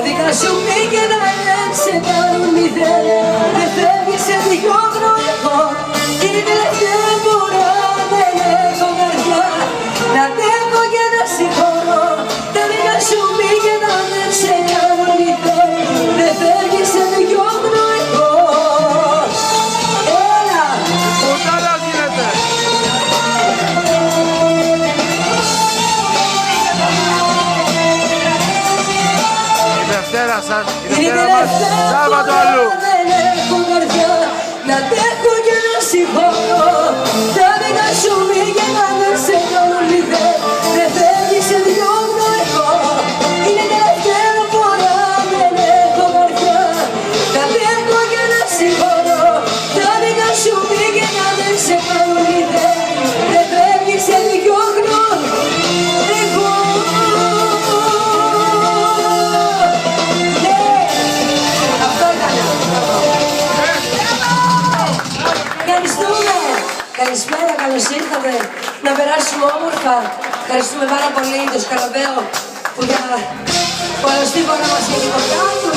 δικά σου πήγαινα σε κάνουν μηδέν. Δεν φεύγεις σε δυο χρόνο. Είναι η τελευταία φορά. Δεν έχω καρδιά να αντέχω και να συγχωρώ. Τα δικά σου πήγαινα σε κάνουν μηδέν. Δεν φεύγεις σε δυο χρόνο. Έλα! Πουτάνας γίνεται! Η Δευτέρα σας, η Δευτέρα μας, Σάββατο αλλού! Δεν έχω καρδιά να αντέχω και να συγχωρώ. Τα δικά σου πήγαινα σε κάνουν μηδέν. Δεν φεύγεις σε δυο χρόνο. Είναι η τελευταία φορά. Δεν έχω καρδιά να αντέχω και να συγχωρώ. Τα δικά σου πήγαινα σε κάνουν μηδέν. Δεν φεύγεις σε δυο χρόνο. Ευχαριστούμε! Καλησπέρα, καλώς ήρθατε. Να περάσουμε όμορφα. Ευχαριστούμε πάρα πολύ τον Σκαραβαίο που για πολλωστή φορά μας έχει κοντά του.